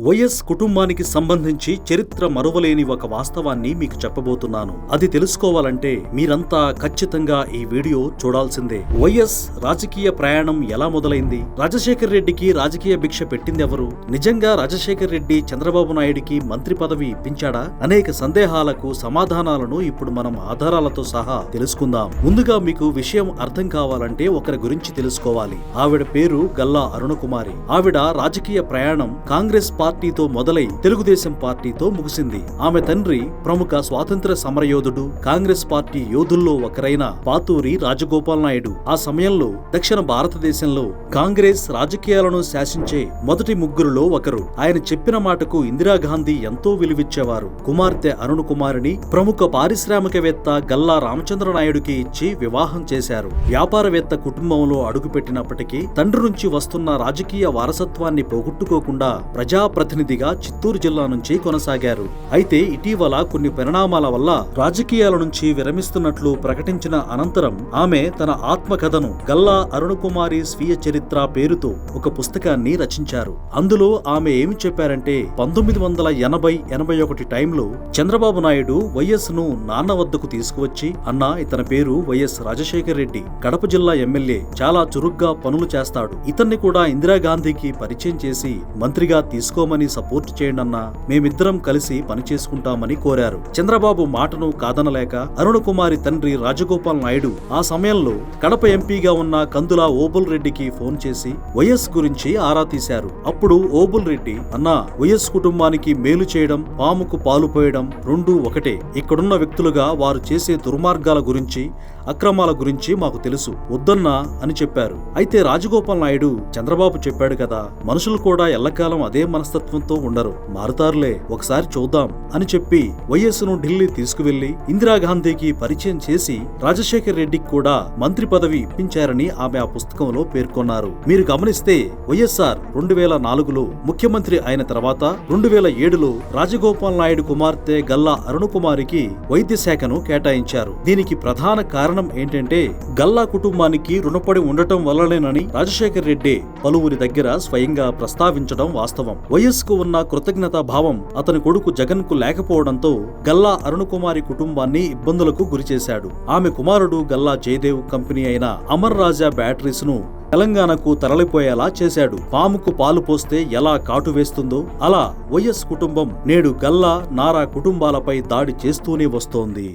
YS కుటుంబానికి సంబంధించి చరిత్ర మరువలేని ఒక వాస్తవాన్ని మీకు చెప్పబోతున్నాను. అది తెలుసుకోవాలంటే మీరంతా ఖచ్చితంగా ఈ వీడియో చూడాల్సిందే. వైఎస్ రాజకీయ ప్రయాణం ఎలా మొదలైంది? రాజశేఖర్ రెడ్డికి రాజకీయ భిక్ష పెట్టింది ఎవరు? నిజంగా రాజశేఖర్ రెడ్డి చంద్రబాబు నాయుడికి మంత్రి పదవి ఇప్పించాడా? అనేక సందేహాలకు సమాధానాలను ఇప్పుడు మనం ఆధారాలతో సహా తెలుసుకుందాం. ముందుగా మీకు విషయం అర్థం కావాలంటే ఒకరి గురించి తెలుసుకోవాలి. ఆవిడ పేరు గల్లా అరుణకుమారి. ఆవిడ రాజకీయ ప్రయాణం కాంగ్రెస్ పార్టీతో మొదలై తెలుగుదేశం పార్టీతో ముగిసింది. ఆమె తండ్రి ప్రముఖ స్వాతంత్ర సమరయోధుడు, కాంగ్రెస్ పార్టీ యోధుల్లో ఒకరైన పాతూరి రాజగోపాల్ నాయుడు. ఆ సమయంలో దక్షిణ భారతదేశంలో కాంగ్రెస్ రాజకీయాలను శాసించే మొదటి ముగ్గురులో ఒకరు. ఆయన చెప్పిన మాటకు ఇందిరాగాంధీ ఎంతో విలువిచ్చేవారు. కుమార్తె అరుణకుమారిని ప్రముఖ పారిశ్రామికవేత్త గల్లా రామచంద్ర నాయుడుకి ఇచ్చి వివాహం చేశారు. వ్యాపారవేత్త కుటుంబంలో అడుగుపెట్టినప్పటికీ తండ్రి నుంచి వస్తున్న రాజకీయ వారసత్వాన్ని పోగొట్టుకోకుండా ప్రజాప్రతినిధిగా చిత్తూరు జిల్లా నుంచి కొనసాగారు. అయితే ఇటీవల కొన్ని పరిణామాల వల్ల రాజకీయాల నుంచి విరమిస్తున్నట్లు ప్రకటించిన అనంతరం ఆమె తన ఆత్మకథను గల్లా అరుణకుమారి స్వీయ చరిత్ర పేరుతో ఒక పుస్తకాన్ని రచించారు. అందులో ఆమె ఏమి చెప్పారంటే 1980-81 టైంలో చంద్రబాబు నాయుడు వైఎస్ ను నాన్న వద్దకు తీసుకువచ్చి, అన్న ఇతని పేరు వైఎస్ రాజశేఖర్ రెడ్డి, కడప జిల్లా ఎమ్మెల్యే, చాలా చురుగ్గా పనులు చేస్తాడు, ఇతన్ని కూడా ఇందిరాగాంధీకి పరిచయం చేసి మంత్రిగా తీసుకోమని సపోర్ట్ చేయండన్నా, మేమిద్దరం కలిసి పనిచేసుకుంటామని కోరారు. చంద్రబాబు మాటను కాదనలేక అరుణకుమారి తండ్రి రాజగోపాల్ నాయుడు ఆ సమయంలో కడప ఎంపీగా ఉన్న కందుల ఓబుల్ రెడ్డికి ఫోన్ చేసి వైఎస్ గురించి ఆరా తీశారు. అప్పుడు ఓబుల్ రెడ్డి, అన్నా వైఎస్ కుటుంబానికి మేలు చేయడం, పాముకు పాలు పోయడం రెండూ ఒకటే. ఇక్కడున్న వ్యక్తులుగా వారు చేసే దుర్మార్గాల గురించి, అక్రమాల గురించి మాకు తెలుసు, వద్దన్నా అని చెప్పారు. అయితే రాజగోపాల్ నాయుడు, చంద్రబాబు చెప్పాడు కదా, మనుషులు కూడా ఎల్లకాలం అదే మనస్తత్వంతో ఉండరు, మారుతారులే, ఒకసారి చూద్దాం అని చెప్పి వైఎస్ ను ఢిల్లీ తీసుకువెళ్లి ఇందిరాగాంధీకి పరిచయం చేసి రాజశేఖర్ రెడ్డికి కూడా మంత్రి పదవి ఇప్పించారని ఆమె ఆ పుస్తకంలో పేర్కొన్నారు. మీరు గమనిస్తే వైఎస్ఆర్ 2004లో ముఖ్యమంత్రి అయిన తర్వాత 2007లో రాజగోపాల్ నాయుడు కుమార్తె గల్లా అరుణకుమారికి వైద్య శాఖను కేటాయించారు. దీనికి ప్రధాన కారణం ఏంటంటే గల్లా కుటుంబానికి రుణపడి ఉండటం వల్లనేనని రాజశేఖర్ రెడ్డి పలువురి దగ్గర స్వయంగా ప్రస్తావించడం వాస్తవం. వైఎస్ కు ఉన్న కృతజ్ఞతా భావం అతని కొడుకు జగన్ కు లేకపోవడంతో గల్లా అరుణకుమారి కుటుంబాన్ని ఇబ్బందులకు గురిచేశాడు. ఆమె కుమారుడు గల్లా జయదేవ్ కంపెనీ అయిన అమర్ రాజా బ్యాటరీస్ ను తెలంగాణకు తరలిపోయేలా చేశాడు. పాముకు పాలు పోస్తే ఎలా కాటు వేస్తుందో అలా వైఎస్ కుటుంబం నేడు గల్లా నారా కుటుంబాలపై దాడి చేస్తూనే వస్తోంది.